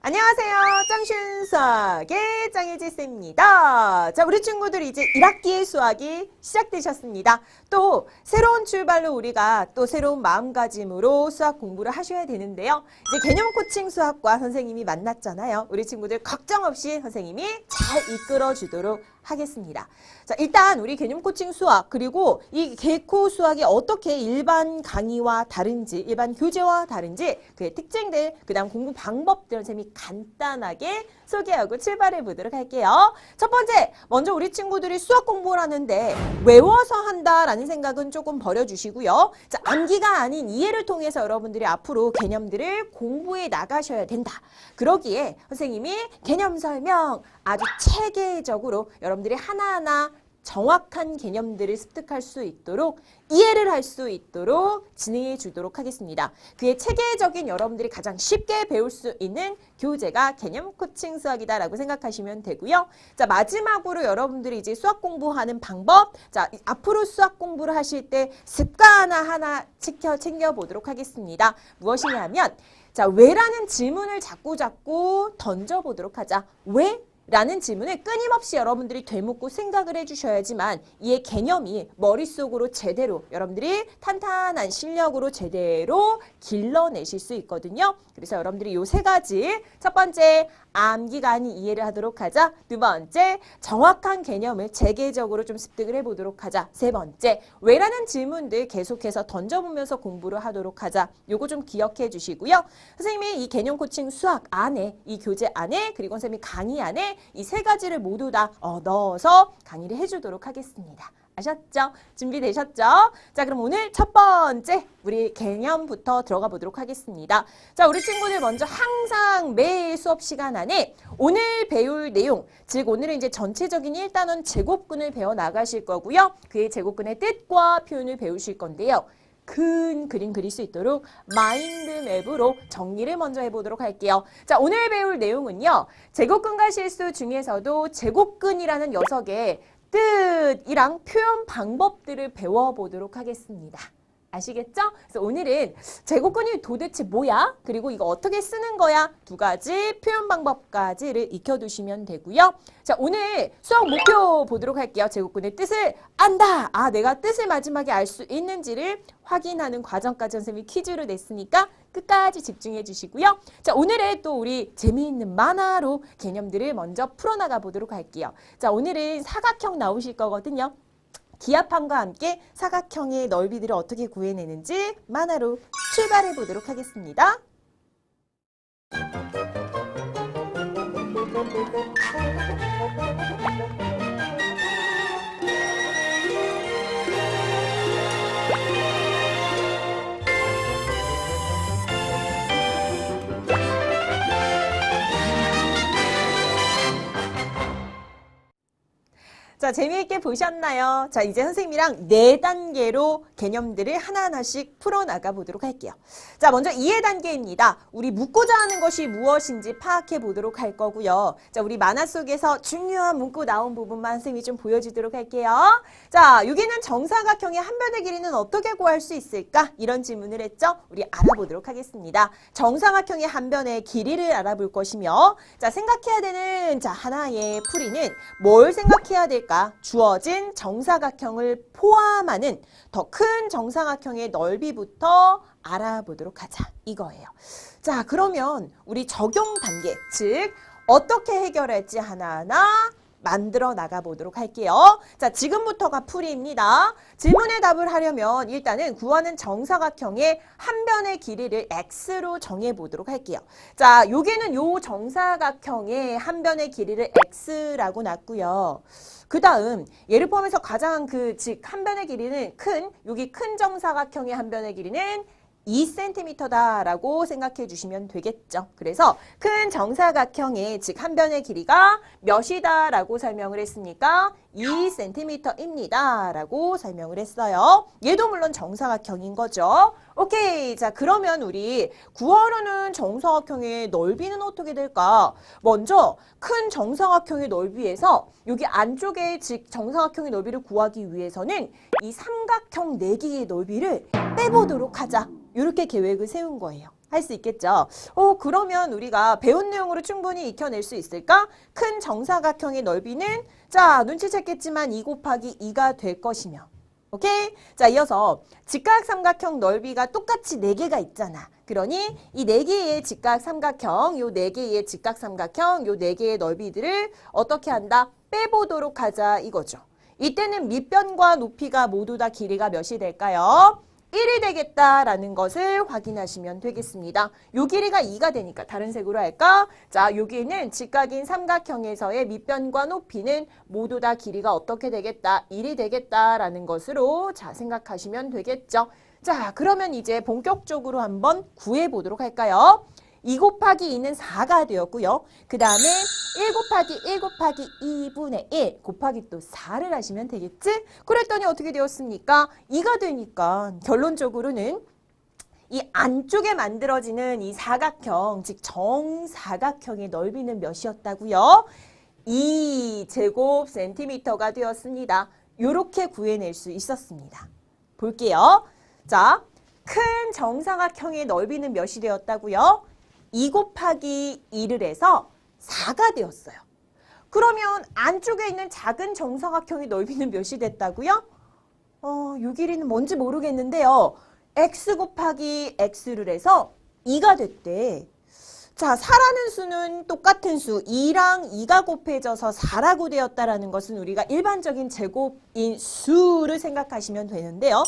안녕하세요. 짱슌 수학의 짱혜지쌤입니다. 자, 우리 친구들 이제 1학기의 수학이 시작되셨습니다. 또 새로운 출발로 우리가 또 새로운 마음가짐으로 수학 공부를 하셔야 되는데요. 이제 개념 코칭 수학과 선생님이 만났잖아요. 우리 친구들 걱정 없이 선생님이 잘 이끌어 주도록 하겠습니다. 자, 일단 우리 개념 코칭 수학 그리고 이 개코 수학이 어떻게 일반 강의와 다른지, 일반 교재와 다른지 그의 특징들, 그 다음 공부 방법들 선생님이 간단하게 소개하고 출발해 보도록 할게요. 첫 번째, 먼저 우리 친구들이 수학 공부를 하는데 외워서 한다라는 생각은 조금 버려주시고요. 자, 암기가 아닌 이해를 통해서 여러분들이 앞으로 개념들을 공부해 나가셔야 된다. 그러기에 선생님이 개념 설명 아주 체계적으로 여러분들이 하나하나 정확한 개념들을 습득할 수 있도록 이해를 할 수 있도록 진행해 주도록 하겠습니다. 그의 체계적인 여러분들이 가장 쉽게 배울 수 있는 교재가 개념 코칭 수학이다라고 생각하시면 되고요. 자, 마지막으로 여러분들이 이제 수학 공부하는 방법, 자, 앞으로 수학 공부를 하실 때 습관 하나 챙겨 보도록 하겠습니다. 무엇이냐면, 자, 왜라는 질문을 자꾸 던져보도록 하자. 왜? 라는 질문을 끊임없이 여러분들이 되묻고 생각을 해주셔야지만 이의 개념이 머릿속으로 제대로 여러분들이 탄탄한 실력으로 제대로 길러내실 수 있거든요. 그래서 여러분들이 요 세 가지, 첫 번째 암기가 아닌 이해를 하도록 하자. 두 번째, 정확한 개념을 체계적으로 좀 습득을 해보도록 하자. 세 번째, 왜라는 질문들 계속해서 던져보면서 공부를 하도록 하자. 요거 좀 기억해 주시고요. 선생님이 이 개념 코칭 수학 안에, 이 교재 안에, 그리고 선생님이 강의 안에 이 세 가지를 모두 다 넣어서 강의를 해주도록 하겠습니다. 아셨죠? 준비되셨죠? 자, 그럼 오늘 첫 번째 우리 개념부터 들어가 보도록 하겠습니다. 자, 우리 친구들 먼저 항상 매 수업 시간 안에 오늘 배울 내용, 즉 오늘은 이제 전체적인 1단원 제곱근을 배워 나가실 거고요. 그의 제곱근의 뜻과 표현을 배우실 건데요. 큰 그림 그릴 수 있도록 마인드맵으로 정리를 먼저 해보도록 할게요. 자, 오늘 배울 내용은요. 제곱근과 실수 중에서도 제곱근이라는 녀석의 뜻이랑 표현 방법들을 배워보도록 하겠습니다. 아시겠죠? 그래서 오늘은 제곱근이 도대체 뭐야? 그리고 이거 어떻게 쓰는 거야? 두 가지 표현 방법까지를 익혀두시면 되고요. 자, 오늘 수학 목표 보도록 할게요. 제곱근의 뜻을 안다! 아, 내가 뜻을 마지막에 알 수 있는지를 확인하는 과정까지 선생님이 퀴즈를 냈으니까 끝까지 집중해 주시고요. 자, 오늘의 또 우리 재미있는 만화로 개념들을 먼저 풀어나가 보도록 할게요. 자, 오늘은 사각형 나오실 거거든요. 기압함과 함께 사각형의 넓이들을 어떻게 구해내는지 만화로 출발해 보도록 하겠습니다. 자, 재미있게 보셨나요? 자, 이제 선생님이랑 4단계로 개념들을 하나하나씩 풀어나가 보도록 할게요. 자, 먼저 이해 단계입니다. 우리 묻고자 하는 것이 무엇인지 파악해 보도록 할 거고요. 자, 우리 만화 속에서 중요한 문구 나온 부분만 선생님이 좀 보여주도록 할게요. 자, 여기는 정사각형의 한 변의 길이는 어떻게 구할 수 있을까? 이런 질문을 했죠? 우리 알아보도록 하겠습니다. 정사각형의 한 변의 길이를 알아볼 것이며, 자, 생각해야 되는 자, 하나의 풀이는 뭘 생각해야 될까? 주어진 정사각형을 포함하는 더 큰 정사각형의 넓이부터 알아보도록 하자. 이거예요. 자, 그러면 우리 적용 단계, 즉 어떻게 해결할지 하나하나 만들어 나가보도록 할게요. 자, 지금부터가 풀이입니다. 질문에 답을 하려면 일단은 구하는 정사각형의 한 변의 길이를 x로 정해보도록 할게요. 자, 여기는 요 정사각형의 한 변의 길이를 x라고 놨고요. 그 다음 얘를 포함해서 가장 즉 한 변의 길이는 여기 큰 정사각형의 한 변의 길이는 2cm다라고 생각해 주시면 되겠죠. 그래서 큰 정사각형의 즉 한 변의 길이가 몇이다라고 설명을 했으니까 2cm입니다 라고 설명을 했어요. 얘도 물론 정사각형인 거죠. 오케이. 자, 그러면 우리 구하려는 정사각형의 넓이는 어떻게 될까? 먼저 큰 정사각형의 넓이에서 여기 안쪽에 즉 정사각형의 넓이를 구하기 위해서는 이 삼각형 4개의 넓이를 빼보도록 하자. 이렇게 계획을 세운 거예요. 할 수 있겠죠. 그러면 우리가 배운 내용으로 충분히 익혀낼 수 있을까? 큰 정사각형의 넓이는 자, 눈치챘겠지만 2 곱하기 2가 될 것이며. 오케이? 자, 이어서 직각삼각형 넓이가 똑같이 4개가 있잖아. 그러니 이 4개의 직각삼각형, 요 4개의 직각삼각형, 요 4개의 넓이들을 어떻게 한다? 빼보도록 하자 이거죠. 이때는 밑변과 높이가 모두 다 길이가 몇이 될까요? 1이 되겠다라는 것을 확인하시면 되겠습니다. 요 길이가 2가 되니까 다른 색으로 할까? 자, 여기는 직각인 삼각형에서의 밑변과 높이는 모두 다 길이가 어떻게 되겠다? 1이 되겠다라는 것으로 자, 생각하시면 되겠죠. 자, 그러면 이제 본격적으로 한번 구해보도록 할까요? 2 곱하기 2는 4가 되었고요. 그 다음에 1 곱하기 1 곱하기 2분의 1 곱하기 또 4를 하시면 되겠지? 그랬더니 어떻게 되었습니까? 2가 되니까 결론적으로는 이 안쪽에 만들어지는 이 사각형, 즉 정사각형의 넓이는 몇이었다고요? 2제곱센티미터가 되었습니다. 이렇게 구해낼 수 있었습니다. 볼게요. 자, 큰 정사각형의 넓이는 몇이 되었다고요? 2 곱하기 2를 해서 4가 되었어요. 그러면 안쪽에 있는 작은 정사각형의 넓이는 몇이 됐다고요? 요 길이는 뭔지 모르겠는데요. x 곱하기 x를 해서 2가 됐대. 자, 4라는 수는 똑같은 수 2랑 2가 곱해져서 4라고 되었다라는 것은 우리가 일반적인 제곱인 수를 생각하시면 되는데요.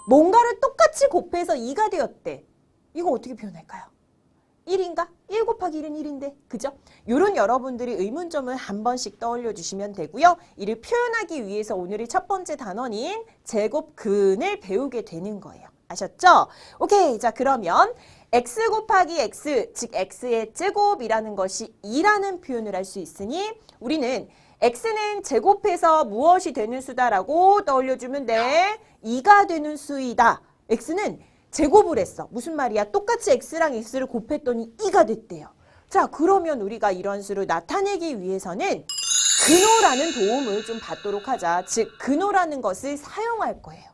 뭔가를 똑같이 곱해서 2가 되었대. 이거 어떻게 표현할까요? 1인가? 1 곱하기 1은 1인데. 그죠? 요런 여러분들이 의문점을 한 번씩 떠올려 주시면 되고요. 이를 표현하기 위해서 오늘의 첫 번째 단원인 제곱근을 배우게 되는 거예요. 아셨죠? 오케이. 자, 그러면 x 곱하기 x, 즉 x의 제곱이라는 것이 2라는 표현을 할 수 있으니 우리는 x는 제곱해서 무엇이 되는 수다라고 떠올려주면 돼. 2가 되는 수이다. x는 제곱을 했어. 무슨 말이야? 똑같이 x랑 x를 곱했더니 2가 됐대요. 자, 그러면 우리가 이런 수를 나타내기 위해서는 근호라는 도움을 좀 받도록 하자. 즉, 근호라는 것을 사용할 거예요.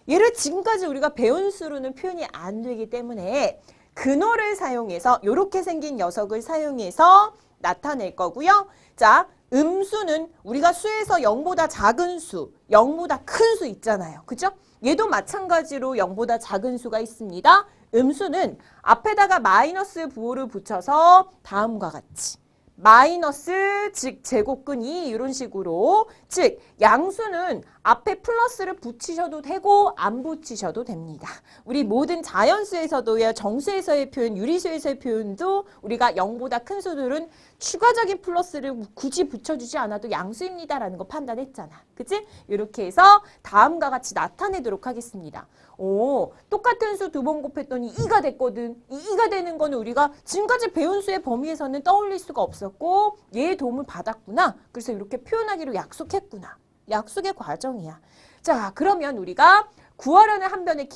얘를 지금까지 우리가 배운 수로는 표현이 안 되기 때문에 근호를 사용해서 이렇게 생긴 녀석을 사용해서 나타낼 거고요. 자, 음수는 우리가 수에서 0보다 작은 수, 0보다 큰 수 있잖아요. 그죠? 얘도 마찬가지로 0보다 작은 수가 있습니다. 음수는 앞에다가 마이너스 부호를 붙여서 다음과 같이 마이너스 즉 제곱근이 이런 식으로 즉 양수는 앞에 플러스를 붙이셔도 되고 안 붙이셔도 됩니다. 우리 모든 자연수에서도요. 정수에서의 표현, 유리수에서의 표현도 우리가 0보다 큰 수들은 추가적인 플러스를 굳이 붙여주지 않아도 양수입니다라는 거 판단했잖아. 그치? 이렇게 해서 다음과 같이 나타내도록 하겠습니다. 오, 똑같은 수 2번 곱했더니 2가 됐거든. 이 2가 되는 거는 우리가 지금까지 배운 수의 범위에서는 떠올릴 수가 없었고 얘의 도움을 받았구나. 그래서 이렇게 표현하기로 약속했구나. 약속의 과정이야. 자, 그러면 우리가 구하려는 한 변의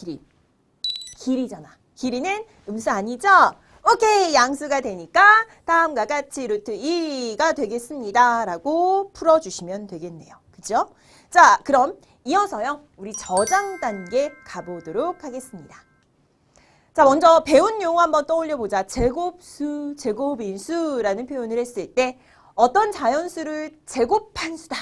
길이잖아. 길이는 음수 아니죠? 오케이, 양수가 되니까 다음과 같이 루트 2가 되겠습니다. 라고 풀어주시면 되겠네요. 그죠? 자, 그럼 이어서요. 우리 저장 단계 가보도록 하겠습니다. 자, 먼저 배운 용어 한번 떠올려보자. 제곱수, 제곱인수라는 표현을 했을 때 어떤 자연수를 제곱한 수다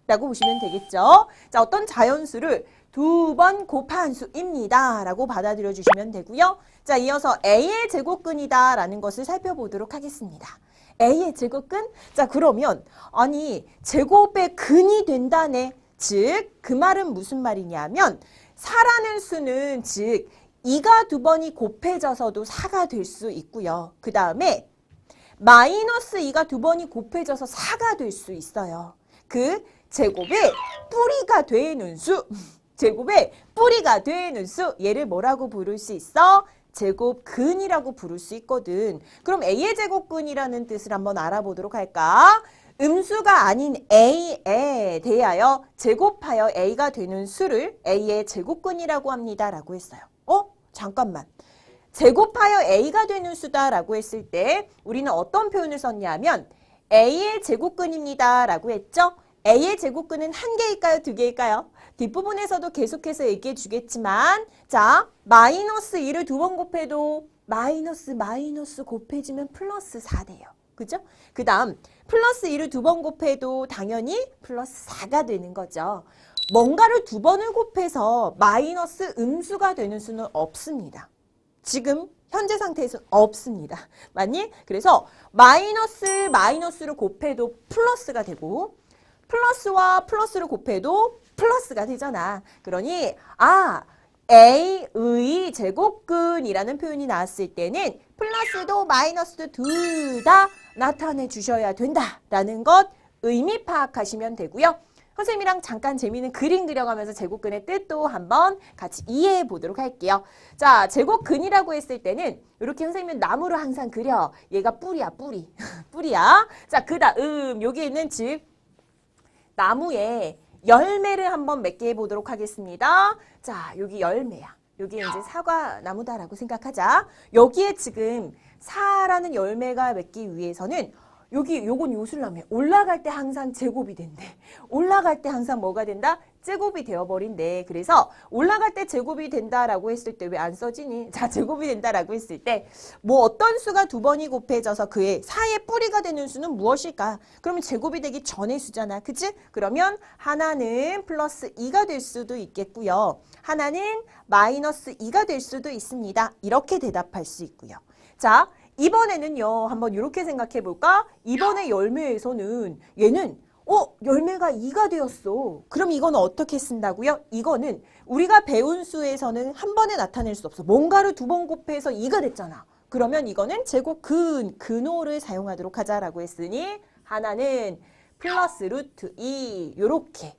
라고 보시면 되겠죠. 자, 어떤 자연수를 2번 곱한 수입니다 라고 받아들여 주시면 되고요. 자, 이어서 A의 제곱근이다 라는 것을 살펴보도록 하겠습니다. A의 제곱근? 자, 그러면 아니 제곱의 근이 된다네. 즉, 그 말은 무슨 말이냐면 4라는 수는 즉 2가 2번이 곱해져서도 4가 될 수 있고요. 그 다음에 마이너스 2가 2번이 곱해져서 4가 될 수 있어요. 그 제곱의 뿌리가 되는 수, 제곱의 뿌리가 되는 수, 얘를 뭐라고 부를 수 있어? 제곱근이라고 부를 수 있거든. 그럼 A의 제곱근이라는 뜻을 한번 알아보도록 할까? 음수가 아닌 A에 대하여 제곱하여 A가 되는 수를 A의 제곱근이라고 합니다. 라고 했어요. 잠깐만. 제곱하여 A가 되는 수다라고 했을 때 우리는 어떤 표현을 썼냐면 A의 제곱근입니다. 라고 했죠. A의 제곱근은 한 개일까요? 두 개일까요? 뒷부분에서도 계속해서 얘기해 주겠지만 자, 마이너스 2를 두 번 곱해도 마이너스 곱해지면 플러스 4 돼요. 그죠? 그 다음 플러스 2를 두 번 곱해도 당연히 플러스 4가 되는 거죠. 뭔가를 두 번을 곱해서 마이너스 음수가 되는 수는 없습니다. 지금 현재 상태에서는 없습니다. 맞니? 그래서 마이너스를 곱해도 플러스가 되고 플러스와 플러스를 곱해도 플러스가 되잖아. 그러니 A의 제곱근이라는 표현이 나왔을 때는 플러스도 마이너스도 둘 다 나타내 주셔야 된다라는 것 의미 파악하시면 되고요. 선생님이랑 잠깐 재미있는 그림 그려가면서 제곱근의 뜻도 한번 같이 이해해 보도록 할게요. 자, 제곱근이라고 했을 때는 이렇게 선생님은 나무를 항상 그려. 얘가 뿌리야, 뿌리. 뿌리야. 자, 그 다음 여기 있는 즉 나무에 열매를 한번 맺게 해보도록 하겠습니다. 자, 여기 열매야. 여기 이제 사과 나무다라고 생각하자. 여기에 지금 사라는 열매가 맺기 위해서는 요건 요술나무에 올라갈 때 항상 제곱이 된대. 올라갈 때 항상 뭐가 된다? 제곱이 되어버린대. 그래서 올라갈 때 제곱이 된다라고 했을 때 왜 안 써지니? 자, 제곱이 된다라고 했을 때 뭐 어떤 수가 두 번이 곱해져서 그의 사이의 뿌리가 되는 수는 무엇일까? 그러면 제곱이 되기 전의 수잖아. 그치? 그러면 하나는 플러스 2가 될 수도 있겠고요. 하나는 마이너스 2가 될 수도 있습니다. 이렇게 대답할 수 있고요. 자, 이번에는요. 한번 이렇게 생각해 볼까? 이번에 열매에서는 얘는 열매가 2가 되었어. 그럼 이거는 어떻게 쓴다고요? 이거는 우리가 배운 수에서는 한 번에 나타낼 수 없어. 뭔가를 두 번 곱해서 2가 됐잖아. 그러면 이거는 제곱근, 근호를 사용하도록 하자라고 했으니 하나는 플러스 루트 2 요렇게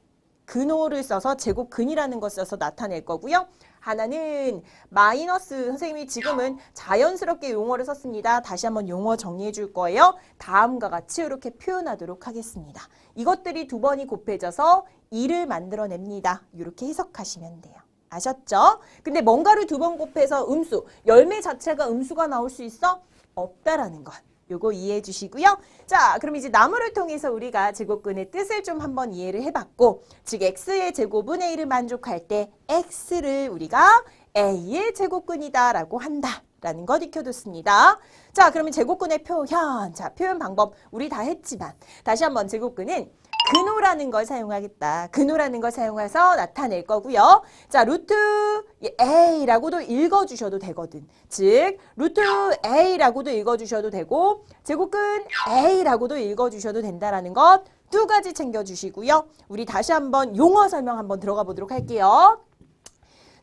근호를 써서 제곱근이라는 걸 써서 나타낼 거고요. 하나는 마이너스, 선생님이 지금은 자연스럽게 용어를 썼습니다. 다시 한번 용어 정리해 줄 거예요. 다음과 같이 이렇게 표현하도록 하겠습니다. 이것들이 두 번이 곱해져서 2를 만들어냅니다. 이렇게 해석하시면 돼요. 아셨죠? 근데 뭔가를 두 번 곱해서 음수, 열매 자체가 음수가 나올 수 있어? 없다라는 것. 요거 이해해 주시고요. 자, 그럼 이제 나무를 통해서 우리가 제곱근의 뜻을 좀 한번 이해를 해봤고, 즉 x의 제곱은 a를 만족할 때 x를 우리가 a의 제곱근이다라고 한다라는 것 익혀뒀습니다. 자, 그러면 제곱근의 표현, 자, 표현 방법 우리 다 했지만 다시 한번 제곱근은 근호라는 걸 사용하겠다. 근호라는 걸 사용해서 나타낼 거고요. 자, 루트 A라고도 읽어주셔도 되거든. 즉, 루트 A라고도 읽어주셔도 되고 제곱근 A라고도 읽어주셔도 된다라는 것 두 가지 챙겨주시고요. 우리 다시 한번 용어 설명 한번 들어가 보도록 할게요.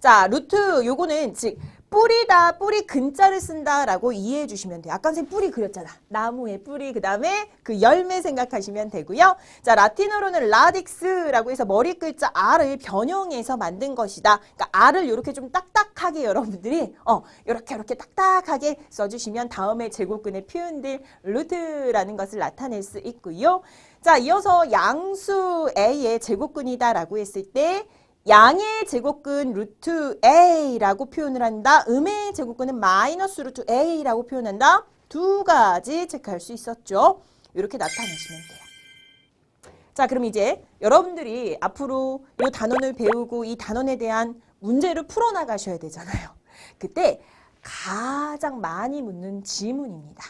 자, 루트 요거는 즉 뿌리다, 뿌리 근자를 쓴다라고 이해해 주시면 돼요. 아까 선생님 뿌리 그렸잖아. 나무의 뿌리, 그 다음에 그 열매 생각하시면 되고요. 자, 라틴어로는 라딕스라고 해서 머리 글자 R을 변형해서 만든 것이다. 그러니까 R을 이렇게 좀 딱딱하게 여러분들이 이렇게 딱딱하게 써주시면 다음에 제곱근의 표현들 루트라는 것을 나타낼 수 있고요. 자, 이어서 양수 A의 제곱근이다라고 했을 때 양의 제곱근 루트 A라고 표현을 한다. 음의 제곱근은 마이너스 루트 A라고 표현한다. 두 가지 체크할 수 있었죠. 이렇게 나타내시면 돼요. 자, 그럼 이제 여러분들이 앞으로 이 단원을 배우고 이 단원에 대한 문제를 풀어나가셔야 되잖아요. 그때 가장 많이 묻는 질문입니다.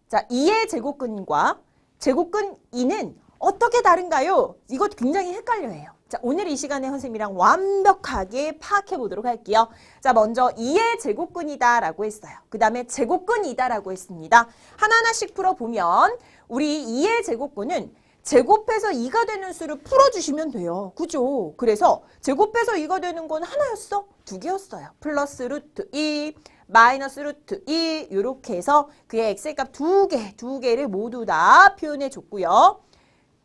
자, 2의 제곱근과 제곱근 2는 어떻게 다른가요? 이것 굉장히 헷갈려해요. 자, 오늘 이 시간에 선생님이랑 완벽하게 파악해 보도록 할게요. 자, 먼저 2의 제곱근이다라고 했어요. 그 다음에 제곱근이다라고 했습니다. 하나하나씩 풀어보면 우리 2의 제곱근은 제곱해서 2가 되는 수를 풀어주시면 돼요. 그죠? 그래서 제곱해서 2가 되는 건 하나였어? 두 개였어요. 플러스 루트 2, 마이너스 루트 2 이렇게 해서 그의 x의 값 두 개를 모두 다 표현해 줬고요.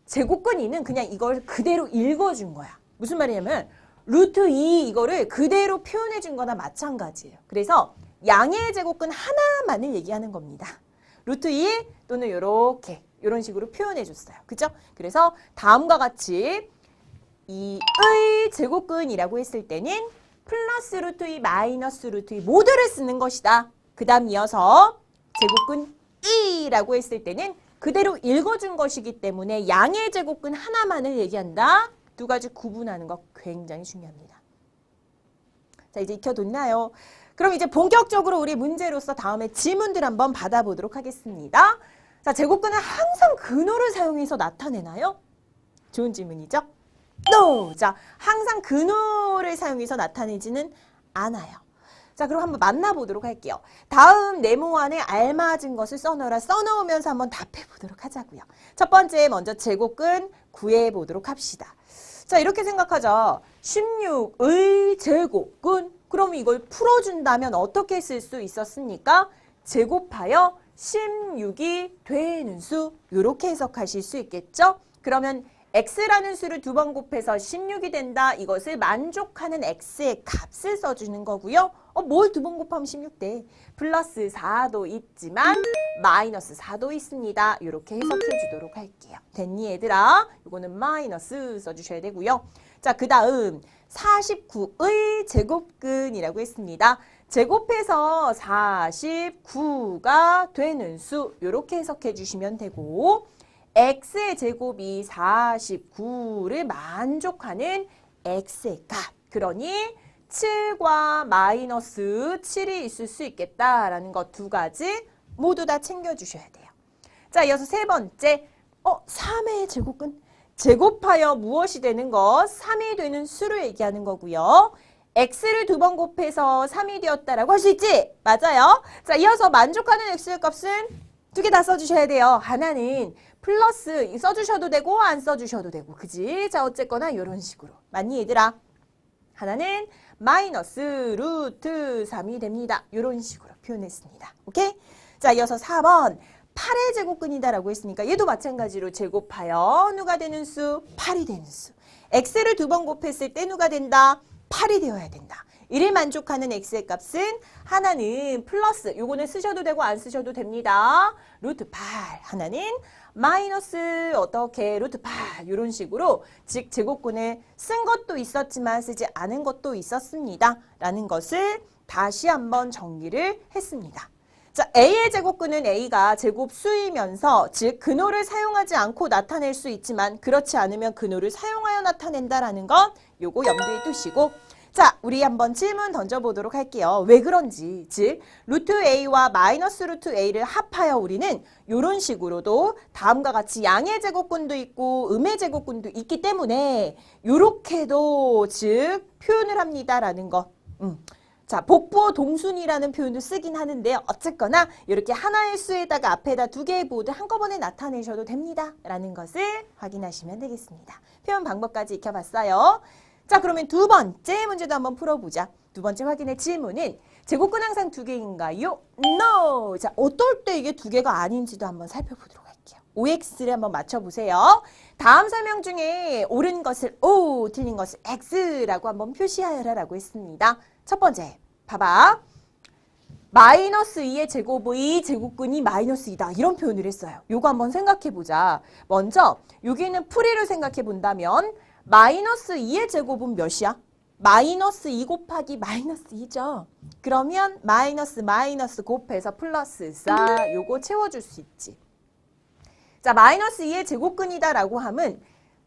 제곱근 2는 그냥 이걸 그대로 읽어준 거야. 무슨 말이냐면 루트 2 이거를 그대로 표현해 준 거나 마찬가지예요. 그래서 양의 제곱근 하나만을 얘기하는 겁니다. 루트 2 또는 이런 식으로 표현해 줬어요. 그죠? 그래서 다음과 같이 2의 제곱근이라고 했을 때는 플러스 루트 2, 마이너스 루트 2 모두를 쓰는 것이다. 그 다음 이어서 제곱근 2라고 했을 때는 그대로 읽어준 것이기 때문에 양의 제곱근 하나만을 얘기한다. 두 가지 구분하는 거 굉장히 중요합니다. 자, 이제 익혀뒀나요? 그럼 이제 본격적으로 우리 문제로서 다음에 지문들 한번 받아보도록 하겠습니다. 자, 제곱근은 항상 근호를 사용해서 나타내나요? 좋은 질문이죠? No! 자, 항상 근호를 사용해서 나타내지는 않아요. 자, 그럼 한번 만나보도록 할게요. 다음 네모 안에 알맞은 것을 써넣으라. 써넣으면서 한번 답해보도록 하자고요. 첫 번째 먼저 제곱근 구해보도록 합시다. 자, 이렇게 생각하자. 16의 제곱근. 그럼 이걸 풀어준다면 어떻게 쓸 수 있었습니까? 제곱하여 16이 되는 수. 이렇게 해석하실 수 있겠죠? 그러면 x라는 수를 두 번 곱해서 16이 된다. 이것을 만족하는 x의 값을 써주는 거고요. 뭘 두 번 곱하면 16대? 플러스 4도 있지만 마이너스 4도 있습니다. 이렇게 해석해 주도록 할게요. 됐니 얘들아? 이거는 마이너스 써주셔야 되고요. 자, 그 다음 49의 제곱근이라고 했습니다. 제곱해서 49가 되는 수. 이렇게 해석해 주시면 되고 x의 제곱이 49를 만족하는 x의 값. 그러니 7과 마이너스 7이 있을 수 있겠다라는 것 두 가지 모두 다 챙겨주셔야 돼요. 자, 이어서 세 번째. 3의 제곱근. 제곱하여 무엇이 되는 것? 3이 되는 수를 얘기하는 거고요. x를 두 번 곱해서 3이 되었다라고 할 수 있지? 맞아요. 자, 이어서 만족하는 x의 값은 두 개 다 써주셔야 돼요. 하나는 플러스 써주셔도 되고 안 써주셔도 되고. 그지? 자, 어쨌거나 이런 식으로. 맞니 얘들아? 하나는 마이너스 루트 3이 됩니다. 이런 식으로 표현했습니다. 오케이? 자, 이어서 4번. 8의 제곱근이다라고 했으니까 얘도 마찬가지로 제곱하여 누가 되는 수? 8이 되는 수. x를 두 번 곱했을 때 누가 된다? 8이 되어야 된다. 이를 만족하는 x의 값은 하나는 플러스, 요거는 쓰셔도 되고 안 쓰셔도 됩니다. 루트 8. 하나는 마이너스 어떻게 루트 8 이런 식으로 즉 제곱근을 쓴 것도 있었지만 쓰지 않은 것도 있었습니다. 라는 것을 다시 한번 정리를 했습니다. 자, a의 제곱근은 a가 제곱수이면서 즉 근호를 사용하지 않고 나타낼 수 있지만 그렇지 않으면 근호를 사용하여 나타낸다라는 건 요거 염두에 두시고 자, 우리 한번 질문 던져보도록 할게요. 왜 그런지, 즉 루트 a와 마이너스 루트 a를 합하여 우리는 이런 식으로도 다음과 같이 양의 제곱근도 있고 음의 제곱근도 있기 때문에 이렇게도 즉 표현을 합니다라는 거. 자, 복부어 동순이라는 표현도 쓰긴 하는데요. 어쨌거나 이렇게 하나의 수에다가 앞에다 두 개의 보드 한꺼번에 나타내셔도 됩니다. 라는 것을 확인하시면 되겠습니다. 표현 방법까지 익혀봤어요. 자, 그러면 두 번째 문제도 한번 풀어보자. 두 번째 확인의 질문은 제곱근 항상 두 개인가요? No! 자, 어떨 때 이게 두 개가 아닌지도 한번 살펴보도록 할게요. OX를 한번 맞춰보세요. 다음 설명 중에 옳은 것을 O, 틀린 것을 X라고 한번 표시하여라라고 했습니다. 첫 번째, 봐봐. 마이너스 2의 제곱의 제곱근이 마이너스 2다. 이런 표현을 했어요. 요거 한번 생각해보자. 먼저 여기는 풀이를 생각해본다면 마이너스 2의 제곱은 몇이야? 마이너스 2 곱하기 마이너스 2죠. 그러면 마이너스 곱해서 플러스 4 요거 채워줄 수 있지. 자, 마이너스 2의 제곱근이다라고 하면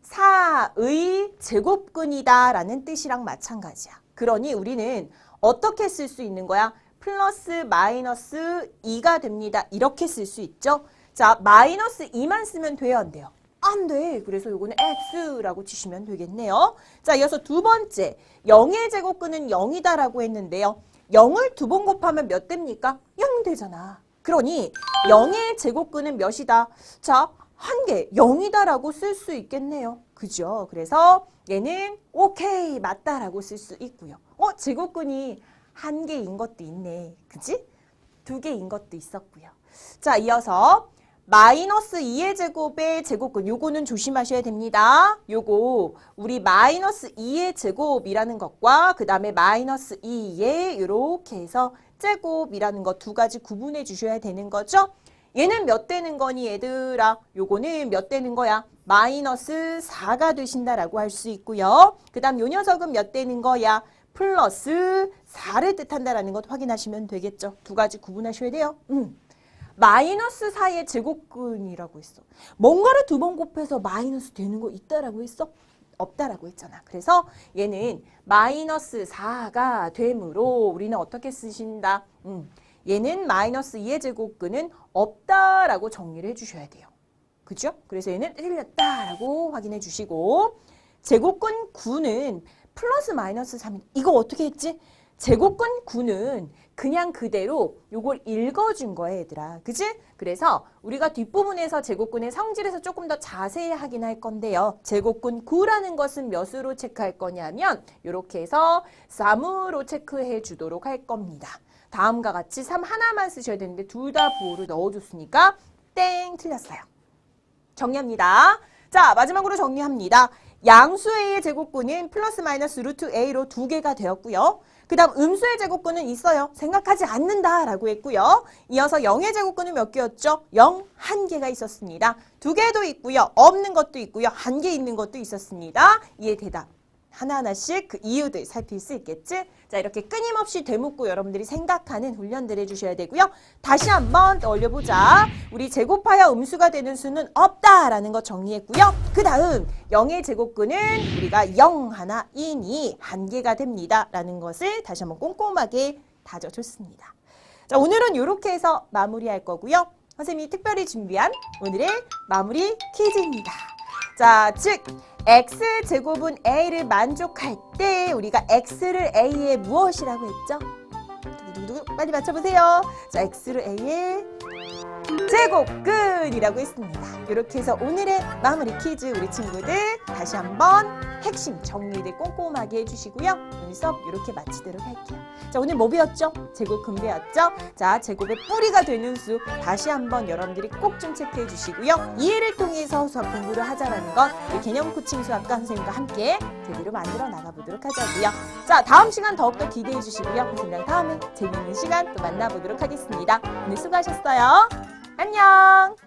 4의 제곱근이다라는 뜻이랑 마찬가지야. 그러니 우리는 어떻게 쓸 수 있는 거야? 플러스 마이너스 2가 됩니다. 이렇게 쓸 수 있죠. 자, 마이너스 2만 쓰면 돼요, 안 돼요? 안 돼. 그래서 요거는 x라고 치시면 되겠네요. 자, 이어서 두 번째. 0의 제곱근은 0이다라고 했는데요. 0을 두 번 곱하면 몇 됩니까? 0 되잖아. 그러니 0의 제곱근은 몇이다? 자, 한 개, 0이다라고 쓸 수 있겠네요. 그죠? 그래서 얘는 오케이, 맞다라고 쓸 수 있고요. 제곱근이 한 개인 것도 있네. 그지? 두 개인 것도 있었고요. 자, 이어서 마이너스 2의 제곱의 제곱근. 요거는 조심하셔야 됩니다. 요거 우리 마이너스 2의 제곱이라는 것과 그 다음에 마이너스 2의 이렇게 해서 제곱이라는 것 두 가지 구분해 주셔야 되는 거죠. 얘는 몇 되는 거니 얘들아? 요거는 몇 되는 거야? 마이너스 4가 되신다라고 할 수 있고요. 그 다음 요 녀석은 몇 되는 거야? 플러스 4를 뜻한다라는 것 확인하시면 되겠죠. 두 가지 구분하셔야 돼요. 마이너스 4의 제곱근이라고 했어. 뭔가를 두 번 곱해서 마이너스 되는 거 있다라고 했어? 없다라고 했잖아. 그래서 얘는 마이너스 4가 되므로 우리는 어떻게 쓰신다? 얘는 마이너스 2의 제곱근은 없다라고 정리를 해주셔야 돼요. 그죠? 그래서 얘는 틀렸다라고 확인해 주시고 제곱근 9는 플러스 마이너스 3. 이거 어떻게 했지? 제곱근 9는 그냥 그대로 요걸 읽어준 거야, 얘들아. 그치? 그래서 우리가 뒷부분에서 제곱근의 성질에서 조금 더 자세히 확인할 건데요. 제곱근 9라는 것은 몇으로 체크할 거냐면 이렇게 해서 3으로 체크해 주도록 할 겁니다. 다음과 같이 3 하나만 쓰셔야 되는데 둘 다 부호를 넣어줬으니까 땡 틀렸어요. 정리합니다. 자, 마지막으로 정리합니다. 양수 A의 제곱근은 플러스 마이너스 루트 A로 2개가 되었고요. 그 다음 음수의 제곱근은 있어요. 생각하지 않는다라고 했고요. 이어서 0의 제곱근은 몇 개였죠? 0, 1개가 있었습니다. 2개도 있고요. 없는 것도 있고요. 1개 있는 것도 있었습니다. 이에 대답. 하나하나씩 그 이유들 살필 수 있겠지? 자, 이렇게 끊임없이 되묻고 여러분들이 생각하는 훈련들 해주셔야 되고요. 다시 한번 떠올려보자. 우리 제곱하여 음수가 되는 수는 없다라는 거 정리했고요. 그 다음 0의 제곱근은 우리가 0 하나이니 1개가 됩니다. 라는 것을 다시 한번 꼼꼼하게 다져줬습니다. 자, 오늘은 이렇게 해서 마무리할 거고요. 선생님이 특별히 준비한 오늘의 마무리 퀴즈입니다. 자, 즉 x제곱은 a를 만족할 때 우리가 x를 a의 무엇이라고 했죠? 빨리 맞춰보세요. 자, x를 a의 제곱근이라고 했습니다. 이렇게 해서 오늘의 마무리 퀴즈 우리 친구들 다시 한번 핵심 정리를 꼼꼼하게 해주시고요. 오늘 수업 이렇게 마치도록 할게요. 자, 오늘 뭐 배웠죠? 제곱근 배웠죠? 자, 제곱의 뿌리가 되는 수 다시 한번 여러분들이 꼭 좀 체크해 주시고요. 이해를 통해서 수학 공부를 하자라는 건 우리 개념 코칭 수학과 선생님과 함께 제대로 만들어 나가보도록 하자고요. 자, 다음 시간 더욱더 기대해 주시고요. 선생님랑 다음에 재미있는 시간 또 만나보도록 하겠습니다. 오늘 수고하셨어요. 안녕.